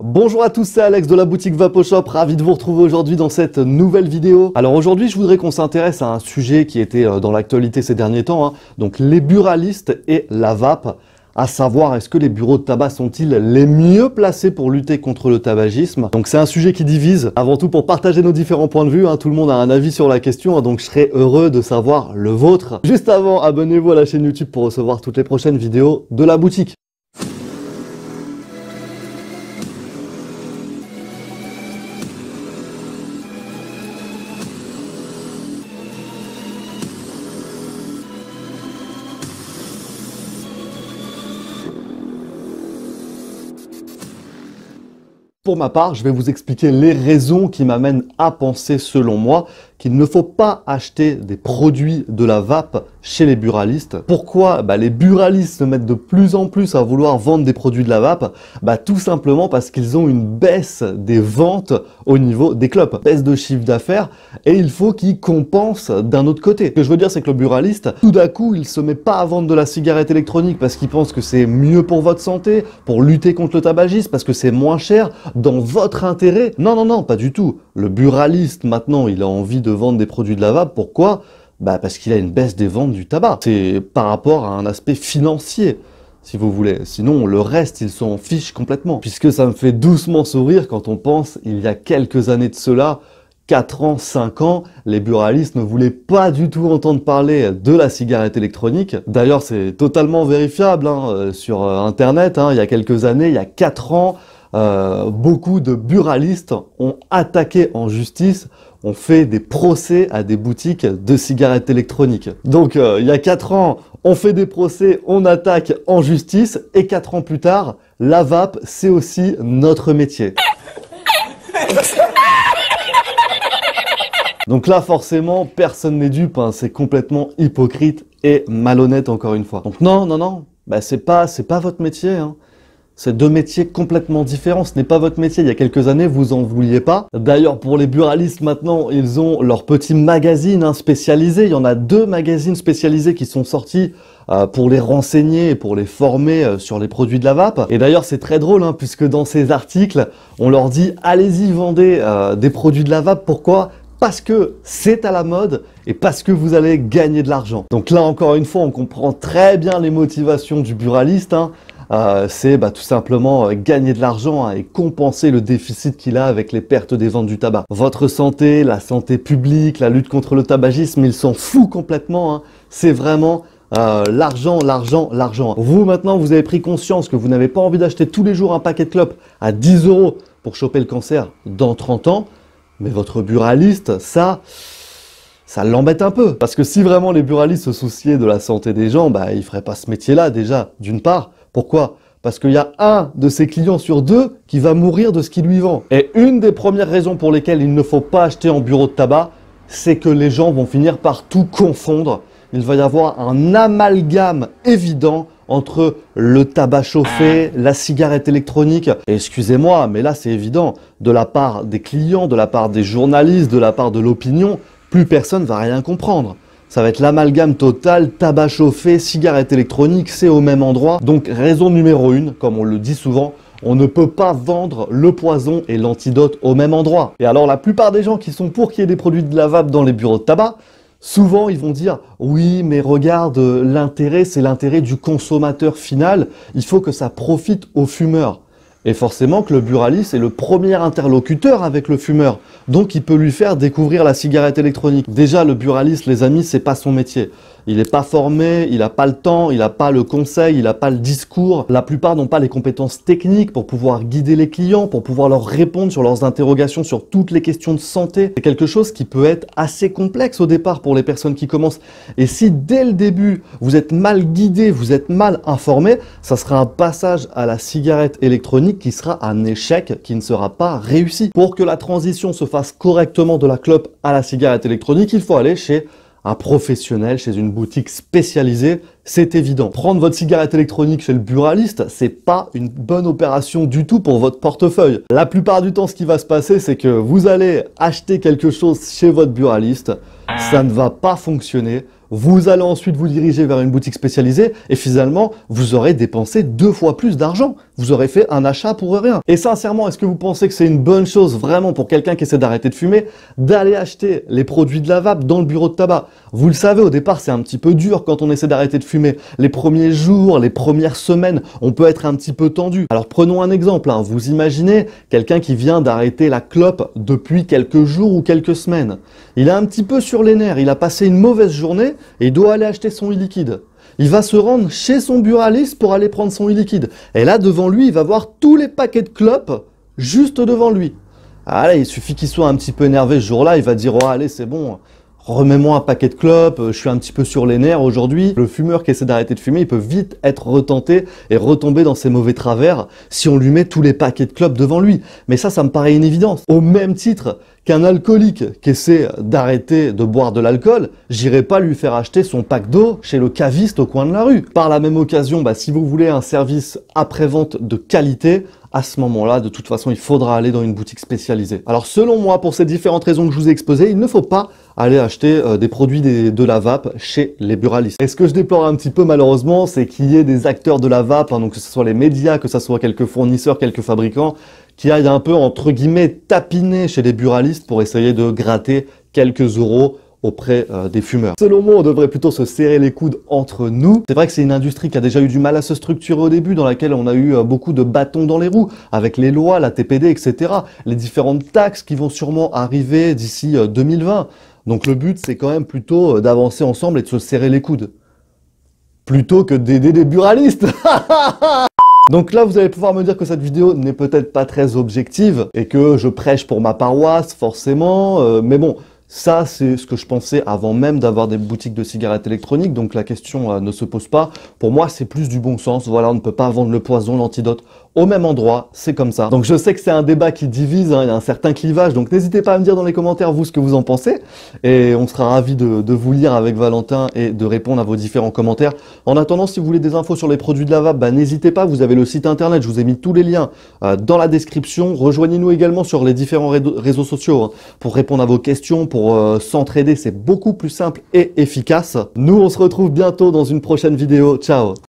Bonjour à tous, c'est Alex de la boutique VapoShop, ravi de vous retrouver aujourd'hui dans cette nouvelle vidéo. Alors aujourd'hui, je voudrais qu'on s'intéresse à un sujet qui était dans l'actualité ces derniers temps, donc les buralistes et la vape, à savoir est-ce que les bureaux de tabac sont-ils les mieux placés pour lutter contre le tabagisme. Donc c'est un sujet qui divise, avant tout pour partager nos différents points de vue, tout le monde a un avis sur la question, donc je serais heureux de savoir le vôtre. Juste avant, abonnez-vous à la chaîne YouTube pour recevoir toutes les prochaines vidéos de la boutique. Pour ma part, je vais vous expliquer les raisons qui m'amènent à penser, selon moi, qu'il ne faut pas acheter des produits de la vape chez les buralistes. Pourquoi les buralistes se mettent de plus en plus à vouloir vendre des produits de la vape? Tout simplement parce qu'ils ont une baisse des ventes au niveau des clopes, baisse de chiffre d'affaires, et il faut qu'ils compensent d'un autre côté. Ce que je veux dire, c'est que le buraliste, tout d'un coup, il se met pas à vendre de la cigarette électronique parce qu'il pense que c'est mieux pour votre santé, pour lutter contre le tabagisme, parce que c'est moins cher, dans votre intérêt. Non, non, non, pas du tout. Le buraliste, maintenant, il a envie de vendre des produits de la vape. Pourquoi? Parce qu'il a une baisse des ventes du tabac. C'est par rapport à un aspect financier, si vous voulez. Sinon, le reste, il s'en fiche complètement. Puisque ça me fait doucement sourire quand on pense, il y a quelques années de cela, 4 ans, 5 ans, les buralistes ne voulaient pas du tout entendre parler de la cigarette électronique. D'ailleurs, c'est totalement vérifiable sur Internet. Il y a quelques années, il y a 4 ans, beaucoup de buralistes ont attaqué en justice, ont fait des procès à des boutiques de cigarettes électroniques. Donc il y a 4 ans, on fait des procès, on attaque en justice, et 4 ans plus tard, la vape, c'est aussi notre métier. Donc là, forcément, personne n'est dupe, c'est complètement hypocrite et malhonnête encore une fois. Donc non, non, non, c'est pas votre métier, C'est deux métiers complètement différents, ce n'est pas votre métier. Il y a quelques années, vous en vouliez pas. D'ailleurs, pour les buralistes, maintenant, ils ont leur petit magazine spécialisé. Il y en a 2 magazines spécialisés qui sont sortis pour les renseigner et pour les former sur les produits de la vape. Et d'ailleurs, c'est très drôle, puisque dans ces articles, on leur dit « Allez-y, vendez des produits de la vape ». Pourquoi ? Parce que c'est à la mode et parce que vous allez gagner de l'argent. Donc là, encore une fois, on comprend très bien les motivations du buraliste, c'est tout simplement gagner de l'argent et compenser le déficit qu'il a avec les pertes des ventes du tabac. Votre santé, la santé publique, la lutte contre le tabagisme, il s'en fout complètement. C'est vraiment l'argent, l'argent, l'argent. Vous, maintenant, vous avez pris conscience que vous n'avez pas envie d'acheter tous les jours un paquet de clopes à 10 € pour choper le cancer dans 30 ans. Mais votre buraliste, ça l'embête un peu. Parce que si vraiment les buralistes se souciaient de la santé des gens, ils ne feraient pas ce métier-là déjà, d'une part. Pourquoi? Parce qu'il y a un de ses clients sur 2 qui va mourir de ce qu'il lui vend. Et une des premières raisons pour lesquelles il ne faut pas acheter en bureau de tabac, c'est que les gens vont finir par tout confondre. Il va y avoir un amalgame évident entre le tabac chauffé, la cigarette électronique. Et excusez-moi, mais là c'est évident, de la part des clients, de la part des journalistes, de la part de l'opinion, plus personne va rien comprendre. Ça va être l'amalgame total, tabac chauffé, cigarette électronique, c'est au même endroit. Donc raison numéro 1, comme on le dit souvent, on ne peut pas vendre le poison et l'antidote au même endroit. Et alors la plupart des gens qui sont pour qu'il y ait des produits de la vape dans les bureaux de tabac, souvent ils vont dire « Oui, mais regarde, l'intérêt, c'est l'intérêt du consommateur final, il faut que ça profite aux fumeurs. » Et forcément que le buraliste est le premier interlocuteur avec le fumeur. Donc il peut lui faire découvrir la cigarette électronique. Déjà, le buraliste, les amis, c'est pas son métier. Il n'est pas formé, il n'a pas le temps, il n'a pas le conseil, il n'a pas le discours. La plupart n'ont pas les compétences techniques pour pouvoir guider les clients, pour pouvoir leur répondre sur leurs interrogations sur toutes les questions de santé. C'est quelque chose qui peut être assez complexe au départ pour les personnes qui commencent. Et si dès le début, vous êtes mal guidé, vous êtes mal informé, ça sera un passage à la cigarette électronique qui sera un échec, qui ne sera pas réussi. Pour que la transition se fasse correctement de la clope à la cigarette électronique, il faut aller chez un professionnel, chez une boutique spécialisée C'est évident. Prendre votre cigarette électronique chez le buraliste, c'est pas une bonne opération du tout pour votre portefeuille. La plupart du temps, ce qui va se passer, c'est que vous allez acheter quelque chose chez votre buraliste, ça ne va pas fonctionner. Vous allez ensuite vous diriger vers une boutique spécialisée et finalement, vous aurez dépensé 2 fois plus d'argent. Vous aurez fait un achat pour rien. Et sincèrement, est-ce que vous pensez que c'est une bonne chose vraiment pour quelqu'un qui essaie d'arrêter de fumer d'aller acheter les produits de la vape dans le bureau de tabac? Vous le savez, au départ, c'est un petit peu dur quand on essaie d'arrêter de fumer. Les premiers jours, les premières semaines, on peut être un petit peu tendu. Alors prenons un exemple. Vous imaginez quelqu'un qui vient d'arrêter la clope depuis quelques jours ou quelques semaines. Il est un petit peu sur les nerfs, il a passé une mauvaise journée et il doit aller acheter son e-liquide. Il va se rendre chez son buraliste pour aller prendre son e-liquide. Et là, devant lui, il va voir tous les paquets de clopes juste devant lui. Allez, il suffit qu'il soit un petit peu énervé ce jour-là, il va dire « Oh, allez, c'est bon, remets-moi un paquet de clopes, je suis un petit peu sur les nerfs aujourd'hui. » Le fumeur qui essaie d'arrêter de fumer, il peut vite être retenté et retomber dans ses mauvais travers si on lui met tous les paquets de clopes devant lui. Mais ça me paraît une évidence. Au même titre qu'un alcoolique qui essaie d'arrêter de boire de l'alcool, j'irai pas lui faire acheter son pack d'eau chez le caviste au coin de la rue. Par la même occasion, si vous voulez un service après-vente de qualité, à ce moment-là, de toute façon, il faudra aller dans une boutique spécialisée. Alors selon moi, pour ces différentes raisons que je vous ai exposées, il ne faut pas aller acheter des produits de la vape chez les buralistes. Et ce que je déplore un petit peu malheureusement, c'est qu'il y ait des acteurs de la vape, donc que ce soit les médias, que ce soit quelques fournisseurs, quelques fabricants, qui aillent un peu, entre guillemets, tapiner chez les buralistes pour essayer de gratter quelques euros auprès des fumeurs. Selon moi, on devrait plutôt se serrer les coudes entre nous. C'est vrai que c'est une industrie qui a déjà eu du mal à se structurer au début, dans laquelle on a eu beaucoup de bâtons dans les roues, avec les lois, la TPD, etc. Les différentes taxes qui vont sûrement arriver d'ici 2020. Donc le but, c'est quand même plutôt d'avancer ensemble et de se serrer les coudes. Plutôt que d'aider les buralistes. Donc là, vous allez pouvoir me dire que cette vidéo n'est peut-être pas très objective et que je prêche pour ma paroisse, forcément, mais bon, ça, c'est ce que je pensais avant même d'avoir des boutiques de cigarettes électroniques, donc la question ne se pose pas. Pour moi, c'est plus du bon sens. Voilà, on ne peut pas vendre le poison, l'antidote au même endroit, c'est comme ça. Donc je sais que c'est un débat qui divise, il y a un certain clivage, donc n'hésitez pas à me dire dans les commentaires, vous, ce que vous en pensez, et on sera ravis de vous lire avec Valentin et de répondre à vos différents commentaires. En attendant, si vous voulez des infos sur les produits de la vape, n'hésitez pas, vous avez le site internet, je vous ai mis tous les liens dans la description. Rejoignez-nous également sur les différents réseaux sociaux pour répondre à vos questions, pour s'entraider, c'est beaucoup plus simple et efficace. Nous, on se retrouve bientôt dans une prochaine vidéo. Ciao!